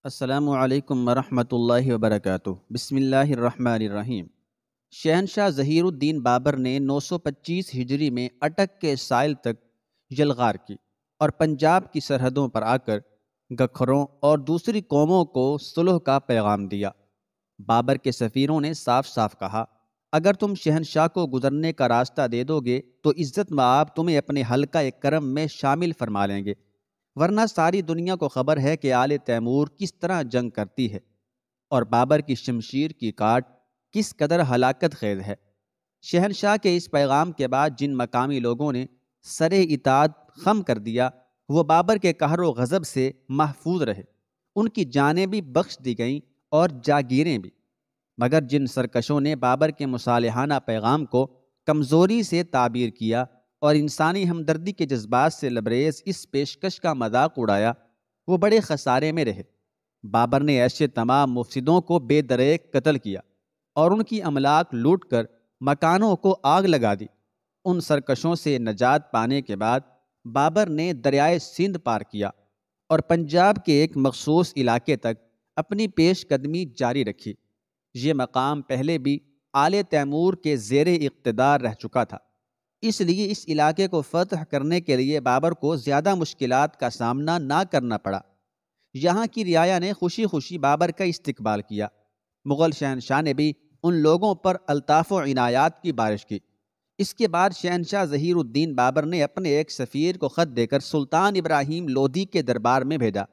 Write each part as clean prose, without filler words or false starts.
السلام علیکم ورحمۃ اللہ وبرکاتہ۔ بسم اللہ الرحمن الرحیم۔ شہنشاہ ظہیر الدین بابر نے 925 ہجری میں اٹک کے ساحل تک یلغار کی اور پنجاب کی سرحدوں پر آ کر گکھروں اور دوسری قوموں کو صلح کا پیغام دیا۔ بابر کے سفیروں نے صاف صاف کہا، اگر تم شہنشاہ کو گزرنے کا راستہ دے دو گے تو عزت مآب تمہیں اپنے حلقہ کرم میں شامل فرما لیں گے، ورنہ ساری دنیا کو خبر ہے کہ آل تیمور کس طرح جنگ کرتی ہے اور بابر کی شمشیر کی کاٹ کس قدر ہلاکت خیز ہے۔ شہنشاہ کے اس پیغام کے بعد جن مقامی لوگوں نے سر اطاعت خم کر دیا وہ بابر کے قہر و غضب سے محفوظ رہے، ان کی جانیں بھی بخش دی گئیں اور جاگیریں بھی، مگر جن سرکشوں نے بابر کے مصالحانہ پیغام کو کمزوری سے تعبیر کیا اور انسانی ہمدردی کے جذبات سے لبریز اس پیشکش کا مذاق اڑایا، وہ بڑے خسارے میں رہے۔ بابر نے ایسے تمام مفسدوں کو بے دریغ قتل کیا اور ان کی املاک لوٹ کر مکانوں کو آگ لگا دی۔ ان سرکشوں سے نجات پانے کے بعد بابر نے دریائے سندھ پار کیا اور پنجاب کے ایک مخصوص علاقے تک اپنی پیش قدمی جاری رکھی۔ یہ مقام پہلے بھی آل تیمور کے زیر اقتدار رہ چکا تھا، اس لیے اس علاقے کو فتح کرنے کے لیے بابر کو زیادہ مشکلات کا سامنا نہ کرنا پڑا۔ یہاں کی رعایا نے خوشی خوشی بابر کا استقبال کیا۔ مغل شہنشاہ نے بھی ان لوگوں پر الطاف و عنایات کی بارش کی۔ اس کے بعد شہنشاہ ظہیر الدین بابر نے اپنے ایک سفیر کو خط دے کر سلطان ابراہیم لودھی کے دربار میں بھیجا۔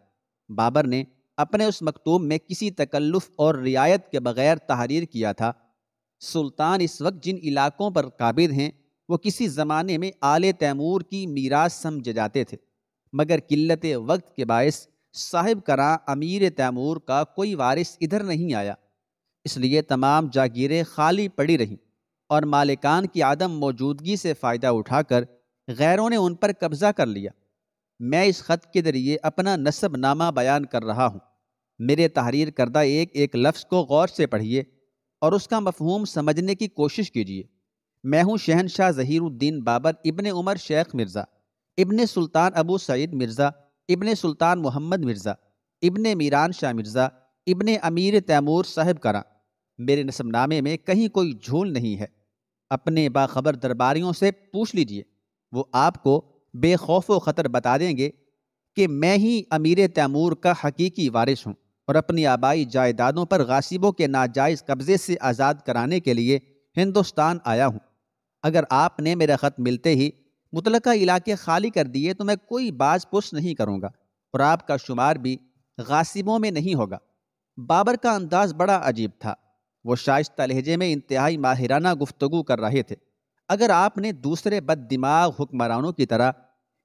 بابر نے اپنے اس مکتوب میں کسی تکلف اور رعایت کے بغیر تحریر کیا تھا، سلطان اس وقت جن علاقوں پر قابض ہیں وہ کسی زمانے میں آل تیمور کی میراث سمجھے جاتے تھے، مگر قلت وقت کے باعث صاحب کراں امیر تیمور کا کوئی وارث ادھر نہیں آیا، اس لیے تمام جاگیریں خالی پڑی رہیں اور مالکان کی عدم موجودگی سے فائدہ اٹھا کر غیروں نے ان پر قبضہ کر لیا۔ میں اس خط کے ذریعے اپنا نسب نامہ بیان کر رہا ہوں، میرے تحریر کردہ ایک ایک لفظ کو غور سے پڑھیے اور اس کا مفہوم سمجھنے کی کوشش کیجیے۔ میں ہوں شہنشاہ ظہیر الدین بابر ابن عمر شیخ مرزا، ابن سلطان ابو سعید مرزا، ابن سلطان محمد مرزا، ابن میران شاہ مرزا، ابن امیر تیمور صاحب کراں۔ میرے نسب نامے میں کہیں کوئی جھول نہیں ہے، اپنے باخبر درباریوں سے پوچھ لیجئے، وہ آپ کو بے خوف و خطر بتا دیں گے کہ میں ہی امیر تیمور کا حقیقی وارث ہوں اور اپنی آبائی جائیدادوں پر غاصبوں کے ناجائز قبضے سے آزاد کرانے کے لیے ہندوستان آیا ہوں۔ اگر آپ نے میرا خط ملتے ہی متعلقہ علاقے خالی کر دیے تو میں کوئی باز پرس نہیں کروں گا اور آپ کا شمار بھی غاصبوں میں نہیں ہوگا۔ بابر کا انداز بڑا عجیب تھا، وہ شائستہ لہجے میں انتہائی ماہرانہ گفتگو کر رہے تھے۔ اگر آپ نے دوسرے بد دماغ حکمرانوں کی طرح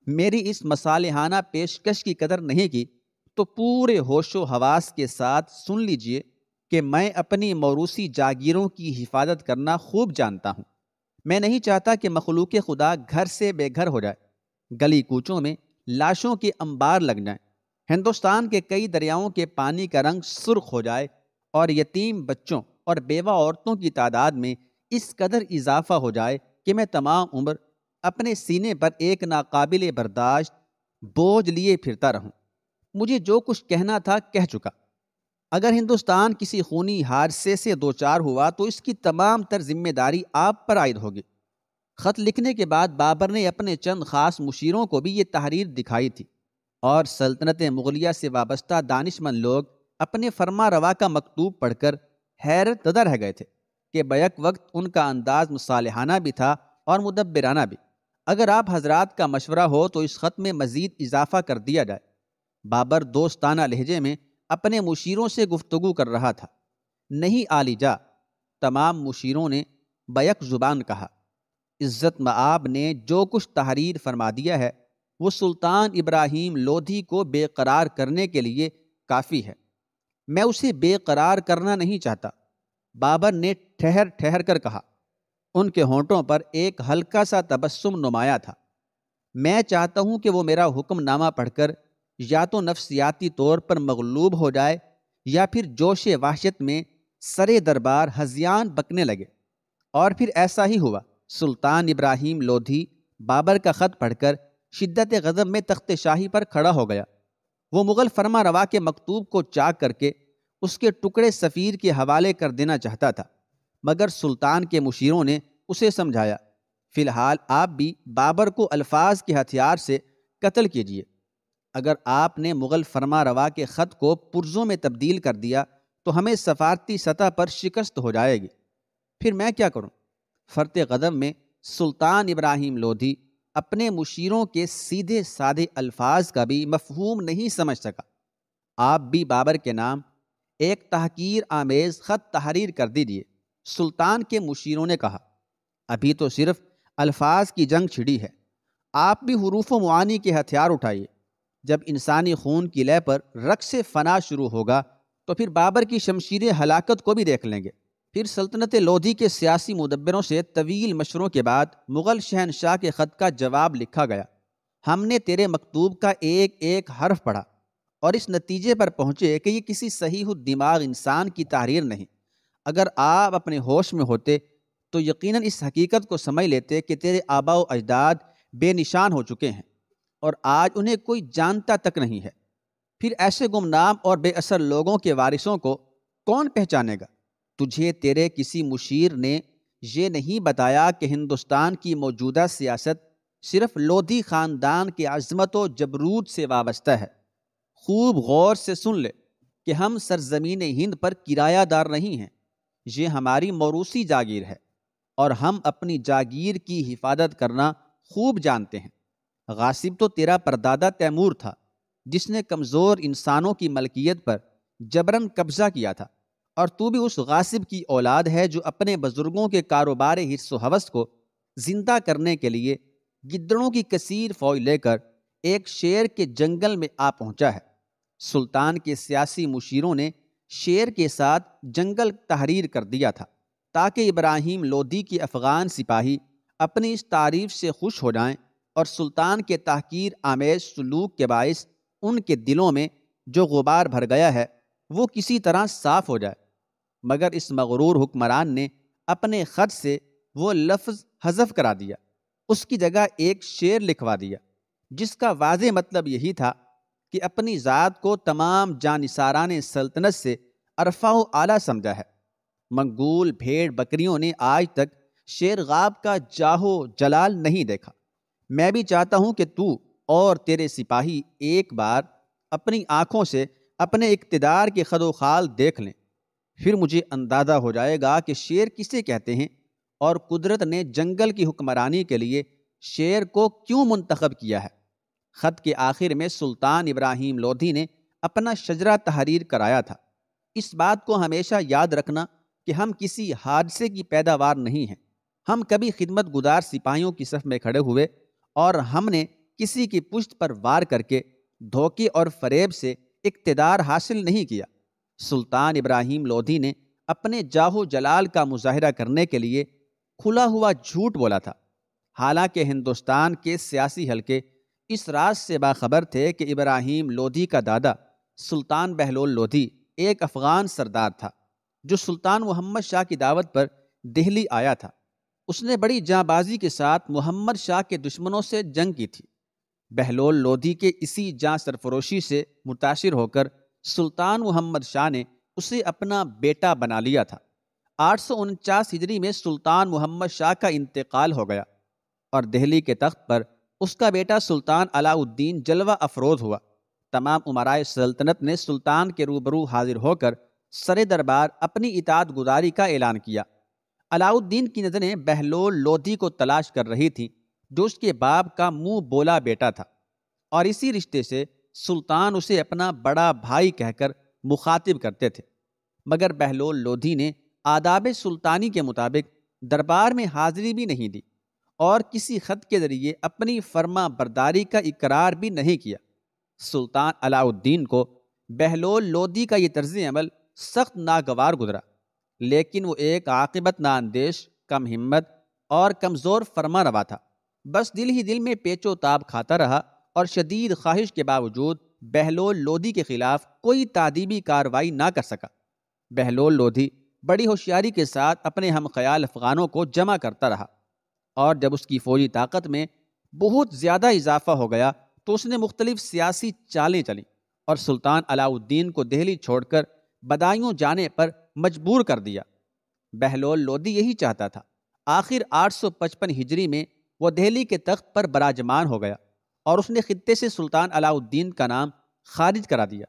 میری اس مصالحانہ پیشکش کی قدر نہیں کی تو پورے ہوش و حواس کے ساتھ سن لیجئے کہ میں اپنی موروثی جاگیروں کی حفاظت کرنا خوب جانتا ہوں۔ میں نہیں چاہتا کہ مخلوق خدا گھر سے بے گھر ہو جائے، گلی کوچوں میں لاشوں کے انبار لگ جائیں، ہندوستان کے کئی دریاؤں کے پانی کا رنگ سرخ ہو جائے اور یتیم بچوں اور بیوہ عورتوں کی تعداد میں اس قدر اضافہ ہو جائے کہ میں تمام عمر اپنے سینے پر ایک ناقابل برداشت بوجھ لیے پھرتا رہوں۔ مجھے جو کچھ کہنا تھا کہہ چکا۔ اگر ہندوستان کسی خونی حادثے سے دوچار ہوا تو اس کی تمام تر ذمہ داری آپ پر عائد ہوگی۔ خط لکھنے کے بعد بابر نے اپنے چند خاص مشیروں کو بھی یہ تحریر دکھائی تھی اور سلطنت مغلیہ سے وابستہ دانشمند لوگ اپنے فرما روا کا مکتوب پڑھ کر حیرت زدہ رہ گئے تھے کہ بیک وقت ان کا انداز مصالحانہ بھی تھا اور مدبرانہ بھی۔ اگر آپ حضرات کا مشورہ ہو تو اس خط میں مزید اضافہ کر دیا جائے۔ بابر دوستانہ لہجے میں اپنے مشیروں سے گفتگو کر رہا تھا۔ نہیں عالی جا، تمام مشیروں نے بیک زبان کہا، عزت مآب نے جو کچھ تحریر فرما دیا ہے وہ سلطان ابراہیم لودھی کو بے قرار کرنے کے لیے کافی ہے، میں اسے بے قرار کرنا نہیں چاہتا۔ بابر نے ٹھہر ٹھہر کر کہا، ان کے ہونٹوں پر ایک ہلکا سا تبسم نمایاں تھا۔ میں چاہتا ہوں کہ وہ میرا حکم نامہ پڑھ کر یا تو نفسیاتی طور پر مغلوب ہو جائے یا پھر جوش وحشت میں سرے دربار ہذیان بکنے لگے، اور پھر ایسا ہی ہوا۔ سلطان ابراہیم لودھی بابر کا خط پڑھ کر شدت غضب میں تخت شاہی پر کھڑا ہو گیا۔ وہ مغل فرما روا کے مکتوب کو چاک کر کے اس کے ٹکڑے سفیر کے حوالے کر دینا چاہتا تھا، مگر سلطان کے مشیروں نے اسے سمجھایا، فی الحال آپ بھی بابر کو الفاظ کے ہتھیار سے قتل کیجیے۔ اگر آپ نے مغل فرما روا کے خط کو پرزوں میں تبدیل کر دیا تو ہمیں سفارتی سطح پر شکست ہو جائے گی، پھر میں کیا کروں؟ فرط غضب میں سلطان ابراہیم لودھی اپنے مشیروں کے سیدھے سادے الفاظ کا بھی مفہوم نہیں سمجھ سکا۔ آپ بھی بابر کے نام ایک تحقیر آمیز خط تحریر کر دیجیے۔ سلطان کے مشیروں نے کہا، ابھی تو صرف الفاظ کی جنگ چھڑی ہے، آپ بھی حروف و معانی کے ہتھیار اٹھائیے۔ جب انسانی خون کی لے پر رقص فنا شروع ہوگا تو پھر بابر کی شمشیر ہلاکت کو بھی دیکھ لیں گے۔ پھر سلطنت لودھی کے سیاسی مدبروں سے طویل مشوروں کے بعد مغل شہنشاہ کے خط کا جواب لکھا گیا۔ ہم نے تیرے مکتوب کا ایک ایک حرف پڑھا اور اس نتیجے پر پہنچے کہ یہ کسی صحیح الدماغ انسان کی تحریر نہیں۔ اگر آپ اپنے ہوش میں ہوتے تو یقیناً اس حقیقت کو سمجھ لیتے کہ تیرے آبا و اجداد بے نشان ہو چکے ہیں اور آج انہیں کوئی جانتا تک نہیں ہے۔ پھر ایسے گمنام اور بے اثر لوگوں کے وارثوں کو کون پہچانے گا؟ تجھے تیرے کسی مشیر نے یہ نہیں بتایا کہ ہندوستان کی موجودہ سیاست صرف لودھی خاندان کے عظمت و جبروت سے وابستہ ہے۔ خوب غور سے سن لے کہ ہم سرزمین ہند پر کرایہ دار نہیں ہیں، یہ ہماری موروثی جاگیر ہے اور ہم اپنی جاگیر کی حفاظت کرنا خوب جانتے ہیں۔ غاصب تو تیرا پردادا تیمور تھا جس نے کمزور انسانوں کی ملکیت پر جبراً قبضہ کیا تھا، اور تو بھی اس غاصب کی اولاد ہے جو اپنے بزرگوں کے کاروبار حرص و ہوس کو زندہ کرنے کے لیے گدڑوں کی کثیر فوج لے کر ایک شیر کے جنگل میں آ پہنچا ہے۔ سلطان کے سیاسی مشیروں نے شیر کے ساتھ جنگل تحریر کر دیا تھا تاکہ ابراہیم لودھی کے افغان سپاہی اپنی اس تعریف سے خوش ہو جائیں اور سلطان کے تحقیر آمیز سلوک کے باعث ان کے دلوں میں جو غبار بھر گیا ہے وہ کسی طرح صاف ہو جائے۔ مگر اس مغرور حکمران نے اپنے خط سے وہ لفظ حذف کرا دیا، اس کی جگہ ایک شعر لکھوا دیا جس کا واضح مطلب یہی تھا کہ اپنی ذات کو تمام جانثاران سلطنت سے ارفع و اعلیٰ سمجھا ہے۔ منگول بھیڑ بکریوں نے آج تک شیرغاب کا جاہو جلال نہیں دیکھا۔ میں بھی چاہتا ہوں کہ تو اور تیرے سپاہی ایک بار اپنی آنکھوں سے اپنے اقتدار کے خد و خال دیکھ لیں، پھر مجھے اندازہ ہو جائے گا کہ شیر کسے کہتے ہیں اور قدرت نے جنگل کی حکمرانی کے لیے شیر کو کیوں منتخب کیا ہے۔ خط کے آخر میں سلطان ابراہیم لودھی نے اپنا شجرہ تحریر کرایا تھا۔ اس بات کو ہمیشہ یاد رکھنا کہ ہم کسی حادثے کی پیداوار نہیں ہیں۔ ہم کبھی خدمت گزار سپاہیوں کی صف میں کھڑے ہوئے اور ہم نے کسی کی پشت پر وار کر کے دھوکے اور فریب سے اقتدار حاصل نہیں کیا۔ سلطان ابراہیم لودھی نے اپنے جاہو جلال کا مظاہرہ کرنے کے لیے کھلا ہوا جھوٹ بولا تھا، حالانکہ ہندوستان کے سیاسی حلقے اس راز سے باخبر تھے کہ ابراہیم لودھی کا دادا سلطان بہلول لودھی ایک افغان سردار تھا جو سلطان محمد شاہ کی دعوت پر دہلی آیا تھا۔ اس نے بڑی جاں بازی کے ساتھ محمد شاہ کے دشمنوں سے جنگ کی تھی۔ بہلول لودھی کے اسی جاں سرفروشی سے متاثر ہو کر سلطان محمد شاہ نے اسے اپنا بیٹا بنا لیا تھا۔ 849 ہجری میں سلطان محمد شاہ کا انتقال ہو گیا اور دہلی کے تخت پر اس کا بیٹا سلطان علاء الدین جلوہ افروز ہوا۔ تمام امرائے سلطنت نے سلطان کے روبرو حاضر ہو کر سر دربار اپنی اطاعت گزاری کا اعلان کیا۔ علاء الدین کی نظریں بہلول لودھی کو تلاش کر رہی تھیں جو اس کے باپ کا منہ بولا بیٹا تھا، اور اسی رشتے سے سلطان اسے اپنا بڑا بھائی کہہ کر مخاطب کرتے تھے۔ مگر بہلول لودھی نے آداب سلطانی کے مطابق دربار میں حاضری بھی نہیں دی اور کسی خط کے ذریعے اپنی فرما برداری کا اقرار بھی نہیں کیا۔ سلطان علاء الدین کو بہلول لودھی کا یہ طرز عمل سخت ناگوار گزرا، لیکن وہ ایک عاقبت نااندیش، کم ہمت اور کمزور فرما روا تھا۔ بس دل ہی دل میں پیچ و تاب کھاتا رہا اور شدید خواہش کے باوجود بہلول لودھی کے خلاف کوئی تادیبی کارروائی نہ کر سکا۔ بہلول لودھی بڑی ہوشیاری کے ساتھ اپنے ہم خیال افغانوں کو جمع کرتا رہا، اور جب اس کی فوجی طاقت میں بہت زیادہ اضافہ ہو گیا تو اس نے مختلف سیاسی چالیں چلیں اور سلطان علاء الدین کو دہلی چھوڑ کر بدایوں جانے پر مجبور کر دیا۔ بہلول لودھی یہی چاہتا تھا۔ آخر 855 ہجری میں وہ دہلی کے تخت پر براجمان ہو گیا اور اس نے خطے سے سلطان علاء الدین کا نام خارج کرا دیا۔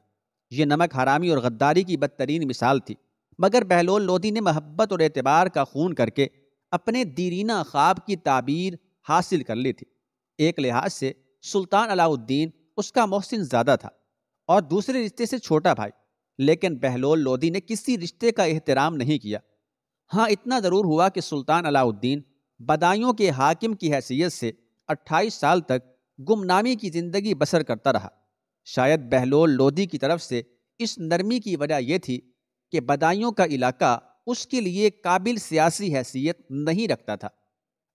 یہ نمک حرامی اور غداری کی بدترین مثال تھی، مگر بہلول لودھی نے محبت اور اعتبار کا خون کر کے اپنے دیرینہ خواب کی تعبیر حاصل کر لی تھی۔ ایک لحاظ سے سلطان علاء الدین اس کا محسن زادہ تھا اور دوسرے رشتے سے چھوٹا بھائی، لیکن بہلول لودھی نے کسی رشتے کا احترام نہیں کیا۔ ہاں، اتنا ضرور ہوا کہ سلطان علاء الدین بدایوں کے حاکم کی حیثیت سے 28 سال تک گمنامی کی زندگی بسر کرتا رہا۔ شاید بہلول لودھی کی طرف سے اس نرمی کی وجہ یہ تھی کہ بدایوں کا علاقہ اس کے لیے قابل سیاسی حیثیت نہیں رکھتا تھا۔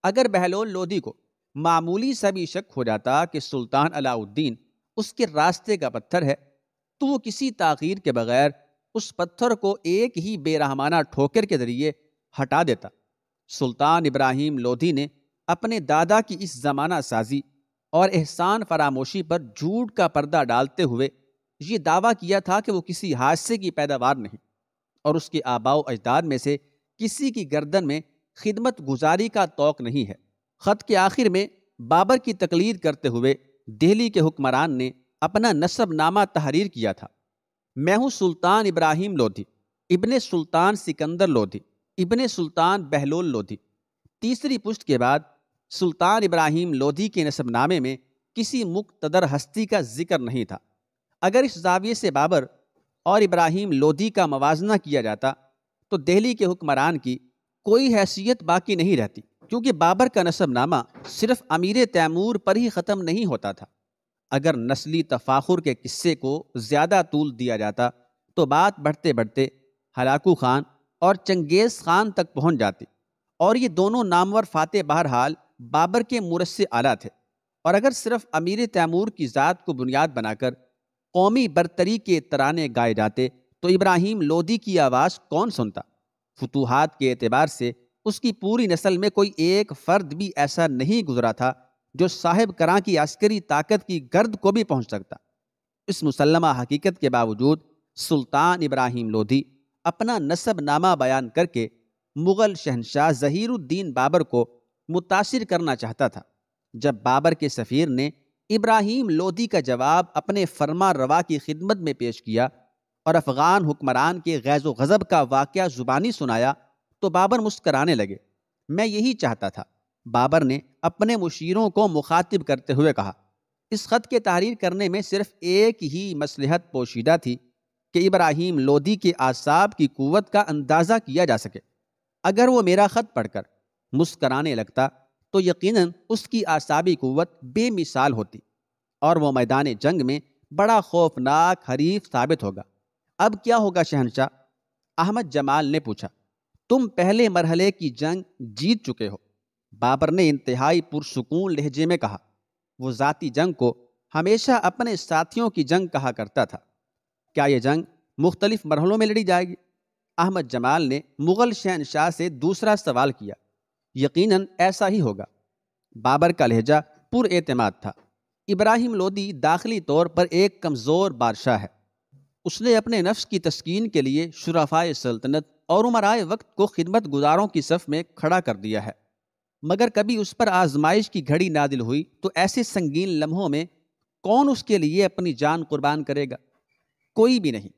اگر بہلول لودھی کو معمولی سا بھی شک ہو جاتا کہ سلطان علاء الدین اس کے راستے کا پتھر ہے، تو وہ کسی تاخیر کے بغیر اس پتھر کو ایک ہی بے رحمانہ ٹھوکر کے ذریعے ہٹا دیتا۔ سلطان ابراہیم لودھی نے اپنے دادا کی اس زمانہ سازی اور احسان فراموشی پر جھوٹ کا پردہ ڈالتے ہوئے یہ دعویٰ کیا تھا کہ وہ کسی حادثے کی پیداوار نہیں اور اس کے آباء و اجداد میں سے کسی کی گردن میں خدمت گزاری کا طوق نہیں ہے۔ خط کے آخر میں بابر کی تقلید کرتے ہوئے دہلی کے حکمران نے اپنا نسب نامہ تحریر کیا تھا۔ میں ہوں سلطان ابراہیم لودھی، ابن سلطان سکندر لودھی، ابن سلطان بہلول لودھی۔ تیسری پشت کے بعد سلطان ابراہیم لودھی کے نسب نامے میں کسی مقتدر ہستی کا ذکر نہیں تھا۔ اگر اس زاویے سے بابر اور ابراہیم لودھی کا موازنہ کیا جاتا تو دہلی کے حکمران کی کوئی حیثیت باقی نہیں رہتی، کیونکہ بابر کا نسب نامہ صرف امیر تیمور پر ہی ختم نہیں ہوتا تھا۔ اگر نسلی تفاخر کے قصے کو زیادہ طول دیا جاتا تو بات بڑھتے بڑھتے ہلاکو خان اور چنگیز خان تک پہنچ جاتی، اور یہ دونوں نامور فاتح بہرحال بابر کے مرث اعلیٰ تھے۔ اور اگر صرف امیر تیمور کی ذات کو بنیاد بنا کر قومی برتری کے ترانے گائے جاتے تو ابراہیم لودھی کی آواز کون سنتا؟ فتوحات کے اعتبار سے اس کی پوری نسل میں کوئی ایک فرد بھی ایسا نہیں گزرا تھا جو صاحب کراں کی عسکری طاقت کی گرد کو بھی پہنچ سکتا۔ اس مسلمہ حقیقت کے باوجود سلطان ابراہیم لودھی اپنا نسب نامہ بیان کر کے مغل شہنشاہ ظہیر الدین بابر کو متاثر کرنا چاہتا تھا۔ جب بابر کے سفیر نے ابراہیم لودھی کا جواب اپنے فرما روا کی خدمت میں پیش کیا اور افغان حکمران کے غیظ و غضب کا واقعہ زبانی سنایا تو بابر مسکرانے لگے۔ میں یہی چاہتا تھا، بابر نے اپنے مشیروں کو مخاطب کرتے ہوئے کہا۔ اس خط کے تحریر کرنے میں صرف ایک ہی مصلحت پوشیدہ تھی کہ ابراہیم لودھی کے اعصاب کی قوت کا اندازہ کیا جا سکے۔ اگر وہ میرا خط پڑھ کر مسکرانے لگتا تو یقیناً اس کی اعصابی قوت بے مثال ہوتی اور وہ میدان جنگ میں بڑا خوفناک حریف ثابت ہوگا۔ اب کیا ہوگا شہنشاہ؟ احمد جمال نے پوچھا۔ تم پہلے مرحلے کی جنگ جیت چکے ہو، بابر نے انتہائی پرسکون لہجے میں کہا۔ وہ ذاتی جنگ کو ہمیشہ اپنے ساتھیوں کی جنگ کہا کرتا تھا۔ کیا یہ جنگ مختلف مرحلوں میں لڑی جائے گی؟ احمد جمال نے مغل شہنشاہ سے دوسرا سوال کیا۔ یقیناً ایسا ہی ہوگا۔ بابر کا لہجہ پر اعتماد تھا۔ ابراہیم لودھی داخلی طور پر ایک کمزور بادشاہ ہے۔ اس نے اپنے نفس کی تسکین کے لیے شرفائے سلطنت اور امرائے وقت کو خدمت گزاروں کی صف میں کھڑا کر دیا ہے، مگر کبھی اس پر آزمائش کی گھڑی نازل ہوئی تو ایسے سنگین لمحوں میں کون اس کے لیے اپنی جان قربان کرے گا؟ کوئی بھی نہیں۔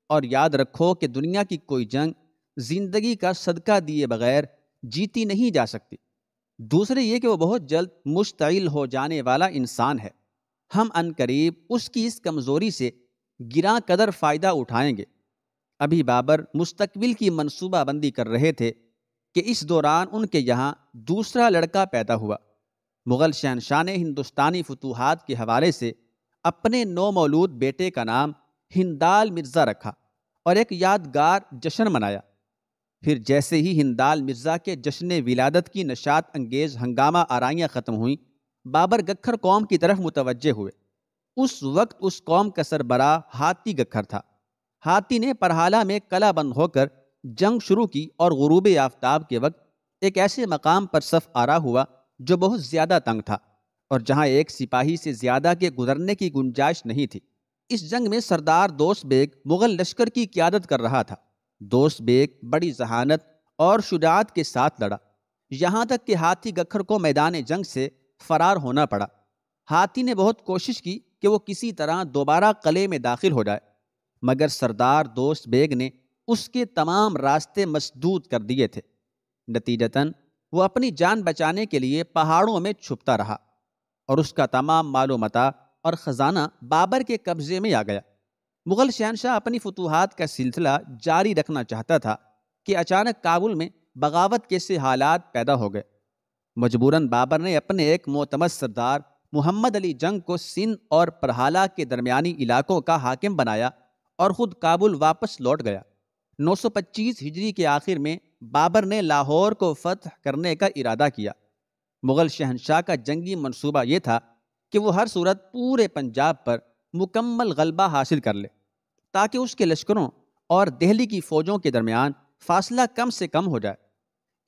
اور یاد رکھو کہ دنیا کی کوئی جنگ زندگی کا صدقہ دیے بغیر جیتی نہیں جا سکتی۔ دوسرے یہ کہ وہ بہت جلد مشتعل ہو جانے والا انسان ہے۔ ہم عنقریب اس کی اس کمزوری سے گراں قدر فائدہ اٹھائیں گے۔ ابھی بابر مستقبل کی منصوبہ بندی کر رہے تھے کہ اس دوران ان کے یہاں دوسرا لڑکا پیدا ہوا۔ مغل شہنشاہ نے ہندوستانی فتوحات کے حوالے سے اپنے نومولود بیٹے کا نام ہندال مرزا رکھا اور ایک یادگار جشن منایا۔ پھر جیسے ہی ہندال مرزا کے جشن ولادت کی نشاط انگیز ہنگامہ آرائیاں ختم ہوئیں، بابر گکھر قوم کی طرف متوجہ ہوئے۔ اس وقت اس قوم کا سربراہ ہاتی گکھر تھا۔ ہاتی نے پرہالہ میں قلعہ بند ہو کر جنگ شروع کی اور غروب آفتاب کے وقت ایک ایسے مقام پر صف آرا ہوا جو بہت زیادہ تنگ تھا اور جہاں ایک سپاہی سے زیادہ کے گزرنے کی گنجائش نہیں تھی۔ اس جنگ میں سردار دوست بیگ مغل لشکر کی قیادت کر رہا تھا۔ دوست بیگ بڑی ذہانت اور شجاعت کے ساتھ لڑا، یہاں تک کہ ہاتھی گکھر کو میدان جنگ سے فرار ہونا پڑا۔ ہاتھی نے بہت کوشش کی کہ وہ کسی طرح دوبارہ قلعے میں داخل ہو جائے، مگر سردار دوست بیگ نے اس کے تمام راستے مسدود کر دیے تھے۔ نتیجتاً وہ اپنی جان بچانے کے لیے پہاڑوں میں چھپتا رہا اور اس کا تمام مال و متاع اور خزانہ بابر کے قبضے میں آ گیا۔ مغل شہنشاہ اپنی فتوحات کا سلسلہ جاری رکھنا چاہتا تھا کہ اچانک کابل میں بغاوت کے سے حالات پیدا ہو گئے۔ مجبوراً بابر نے اپنے ایک معتمد سردار محمد علی جنگ کو سندھ اور پرہالہ کے درمیانی علاقوں کا حاکم بنایا اور خود کابل واپس لوٹ گیا۔ 925 ہجری کے آخر میں بابر نے لاہور کو فتح کرنے کا ارادہ کیا۔ مغل شہنشاہ کا جنگی منصوبہ یہ تھا کہ وہ ہر صورت پورے پنجاب پر مکمل غلبہ حاصل کر لے تاکہ اس کے لشکروں اور دہلی کی فوجوں کے درمیان فاصلہ کم سے کم ہو جائے۔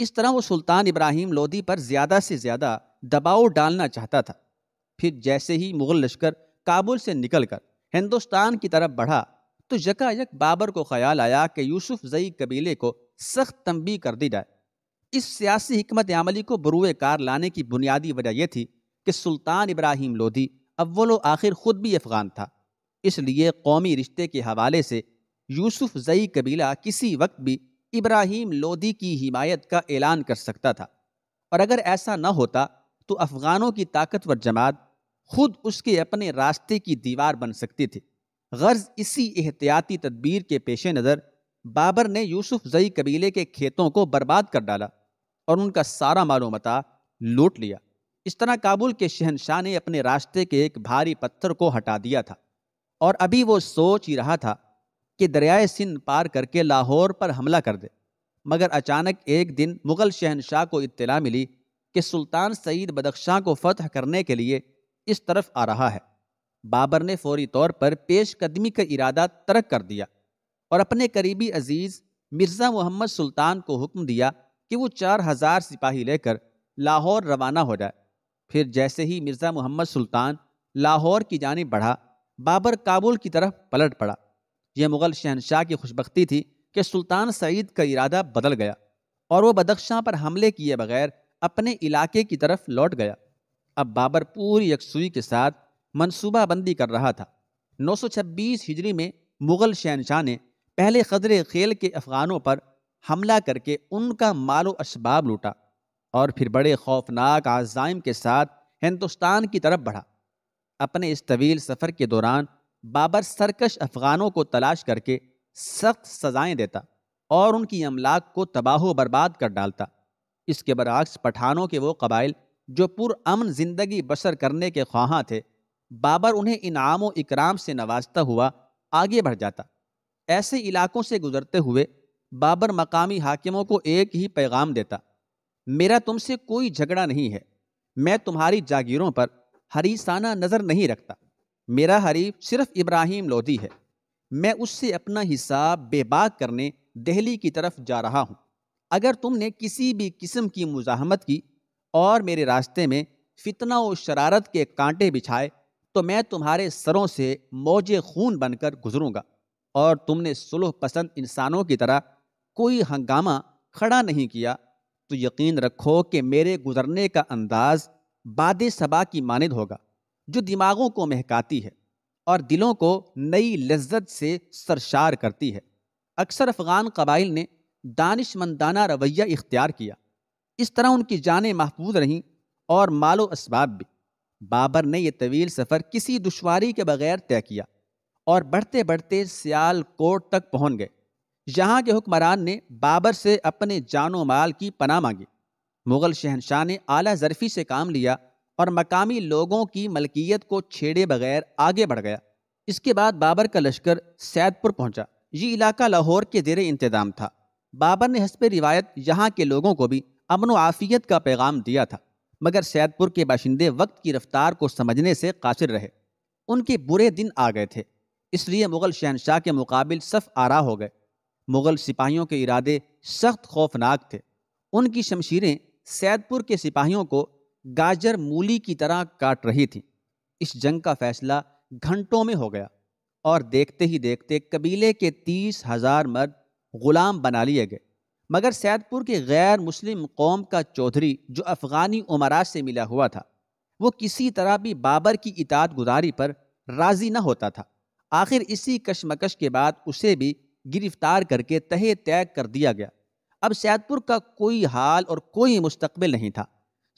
اس طرح وہ سلطان ابراہیم لودھی پر زیادہ سے زیادہ دباؤ ڈالنا چاہتا تھا۔ پھر جیسے ہی مغل لشکر کابل سے نکل کر ہندوستان کی طرف بڑھا تو یکا یک بابر کو خیال آیا کہ یوسف زئی قبیلے کو سخت تنبیہ کر دی جائے۔ اس سیاسی حکمت عملی کو بروئے کار لانے کی بنیادی وجہ یہ تھی کہ سلطان ابراہیم لودھی اول و آخر خود بھی افغان تھا، اس لیے قومی رشتے کے حوالے سے یوسف زئی قبیلہ کسی وقت بھی ابراہیم لودھی کی حمایت کا اعلان کر سکتا تھا، اور اگر ایسا نہ ہوتا تو افغانوں کی طاقتور جماعت خود اس کے اپنے راستے کی دیوار بن سکتی تھی۔ غرض اسی احتیاطی تدبیر کے پیش نظر بابر نے یوسف زئی قبیلے کے کھیتوں کو برباد کر ڈالا اور ان کا سارا مال و متاع لوٹ لیا۔ اس طرح کابل کے شہنشاہ نے اپنے راستے کے ایک بھاری پتھر کو ہٹا دیا تھا اور ابھی وہ سوچ ہی رہا تھا کہ دریائے سندھ پار کر کے لاہور پر حملہ کر دے، مگر اچانک ایک دن مغل شہنشاہ کو اطلاع ملی کہ سلطان سعید بدخشاں کو فتح کرنے کے لیے اس طرف آ رہا ہے۔ بابر نے فوری طور پر پیش قدمی کا ارادہ ترک کر دیا اور اپنے قریبی عزیز مرزا محمد سلطان کو حکم دیا کہ وہ 4000 سپاہی لے کر لاہور روانہ ہو جائے۔ پھر جیسے ہی مرزا محمد سلطان لاہور کی جانب بڑھا، بابر کابل کی طرف پلٹ پڑا۔ یہ مغل شہنشاہ کی خوشبختی تھی کہ سلطان سعید کا ارادہ بدل گیا اور وہ بدخشاں پر حملے کیے بغیر اپنے علاقے کی طرف لوٹ گیا۔ اب بابر پوری یکسوئی کے ساتھ منصوبہ بندی کر رہا تھا۔ 926 ہجری میں مغل شہنشاہ نے پہلے قدر خیل کے افغانوں پر حملہ کر کے ان کا مال و اسباب لوٹا اور پھر بڑے خوفناک عزائم کے ساتھ ہندوستان کی طرف بڑھا۔ اپنے اس طویل سفر کے دوران بابر سرکش افغانوں کو تلاش کر کے سخت سزائیں دیتا اور ان کی املاک کو تباہ و برباد کر ڈالتا۔ اس کے برعکس پٹھانوں کے وہ قبائل جو پرامن زندگی بسر کرنے کے خواہاں تھے، بابر انہیں انعام و اکرام سے نوازتا ہوا آگے بڑھ جاتا۔ ایسے علاقوں سے گزرتے ہوئے بابر مقامی حاکموں کو ایک ہی پیغام دیتا: میرا تم سے کوئی جھگڑا نہیں ہے، میں تمہاری جاگیروں پر حریصانہ نظر نہیں رکھتا، میرا حریف صرف ابراہیم لودھی ہے، میں اس سے اپنا حساب بے باک کرنے دہلی کی طرف جا رہا ہوں۔ اگر تم نے کسی بھی قسم کی مزاحمت کی اور میرے راستے میں فتنہ و شرارت کے کانٹے بچھائے تو میں تمہارے سروں سے موج خون بن کر گزروں گا، اور تم نے صلح پسند انسانوں کی طرح کوئی ہنگامہ کھڑا نہیں کیا تو یقین رکھو کہ میرے گزرنے کا انداز باد صبا کی مانند ہوگا جو دماغوں کو مہکاتی ہے اور دلوں کو نئی لذت سے سرشار کرتی ہے۔ اکثر افغان قبائل نے دانش مندانہ رویہ اختیار کیا، اس طرح ان کی جانیں محفوظ رہیں اور مال و اسباب بھی۔ بابر نے یہ طویل سفر کسی دشواری کے بغیر طے کیا اور بڑھتے بڑھتے سیال کوٹ تک پہنچ گئے۔ یہاں کے حکمران نے بابر سے اپنے جان و مال کی پناہ مانگی۔ مغل شہنشاہ نے اعلیٰ ظرفی سے کام لیا اور مقامی لوگوں کی ملکیت کو چھیڑے بغیر آگے بڑھ گیا۔ اس کے بعد بابر کا لشکر سید پور پہنچا۔ یہ علاقہ لاہور کے زیر انتظام تھا۔ بابر نے حسب روایت یہاں کے لوگوں کو بھی امن و عافیت کا پیغام دیا تھا، مگر سید پور کے باشندے وقت کی رفتار کو سمجھنے سے قاصر رہے۔ ان کے برے دن آ گئے تھے، اس لیے مغل شہنشاہ کے مقابل صف آرا ہو گئے۔ مغل سپاہیوں کے ارادے سخت خوفناک تھے۔ ان کی شمشیریں سید پور کے سپاہیوں کو گاجر مولی کی طرح کاٹ رہی تھیں۔ اس جنگ کا فیصلہ گھنٹوں میں ہو گیا۔ اور دیکھتے ہی دیکھتے قبیلے کے 30,000 مرد غلام بنا لیے گئے۔ مگر سید پور کے غیر مسلم قوم کا چودھری جو افغانی امراء سے ملا ہوا تھا، وہ کسی طرح بھی بابر کی اطاعت گزاری پر راضی نہ ہوتا تھا۔ آخر اسی کشمکش کے بعد اسے بھی گرفتار کر کے تہہ تیگ کر دیا گیا۔ اب سید پور کا کوئی حال اور کوئی مستقبل نہیں تھا،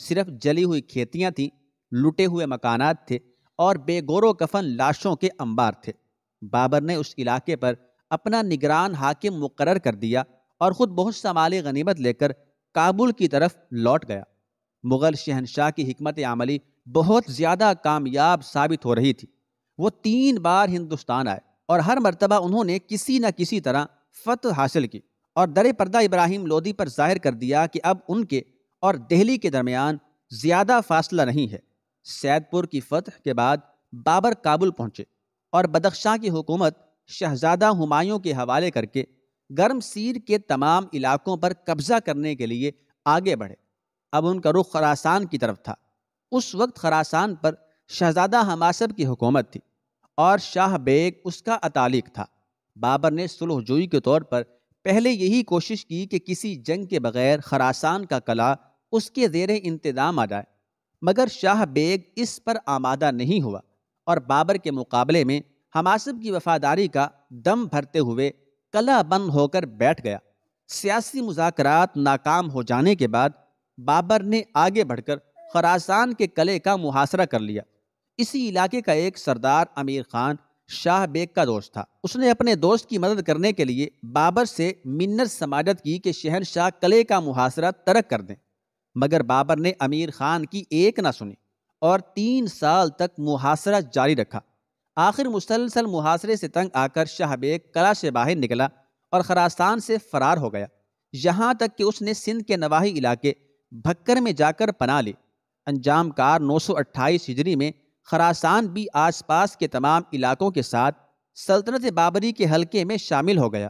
صرف جلی ہوئی کھیتیاں تھیں، لٹے ہوئے مکانات تھے اور بے گور و کفن لاشوں کے انبار تھے۔ بابر نے اس علاقے پر اپنا نگران حاکم مقرر کر دیا اور خود بہت سا مال غنیمت لے کر کابل کی طرف لوٹ گیا۔ مغل شہنشاہ کی حکمت عملی بہت زیادہ کامیاب ثابت ہو رہی تھی۔ وہ 3 بار ہندوستان آئے اور ہر مرتبہ انہوں نے کسی نہ کسی طرح فتح حاصل کی اور در پردہ ابراہیم لودھی پر ظاہر کر دیا کہ اب ان کے اور دہلی کے درمیان زیادہ فاصلہ نہیں ہے۔ سید پور کی فتح کے بعد بابر کابل پہنچے اور بدخشاں کی حکومت شہزادہ ہمایوں کے حوالے کر کے گرم سیر کے تمام علاقوں پر قبضہ کرنے کے لیے آگے بڑھے۔ اب ان کا رخ خراسان کی طرف تھا۔ اس وقت خراسان پر شہزادہ حماسب کی حکومت تھی اور شاہ بیگ اس کا اتالق تھا۔ بابر نے صلح جوئی کے طور پر پہلے یہی کوشش کی کہ کسی جنگ کے بغیر خراسان کا قلعہ اس کے زیر انتظام آ جائے، مگر شاہ بیگ اس پر آمادہ نہیں ہوا اور بابر کے مقابلے میں حماسب کی وفاداری کا دم بھرتے ہوئے قلعہ بند ہو کر بیٹھ گیا۔ سیاسی مذاکرات ناکام ہو جانے کے بعد بابر نے آگے بڑھ کر خراسان کے قلعے کا محاصرہ کر لیا۔ اسی علاقے کا ایک سردار امیر خان شاہ بیگ کا دوست تھا۔ اس نے اپنے دوست کی مدد کرنے کے لیے بابر سے منت سماجت کی کہ شہنشاہ قلعے کا محاصرہ ترک کر دیں، مگر بابر نے امیر خان کی ایک نہ سنی اور 3 سال تک محاصرہ جاری رکھا۔ آخر مسلسل محاصرے سے تنگ آ کر شاہ بیگ قلعہ سے باہر نکلا اور خراسان سے فرار ہو گیا، یہاں تک کہ اس نے سندھ کے نواحی علاقے بھکر میں جا کر پناہ لی۔ انجام کار 928 ہجری میں خراسان بھی آس پاس کے تمام علاقوں کے ساتھ سلطنت بابری کے حلقے میں شامل ہو گیا۔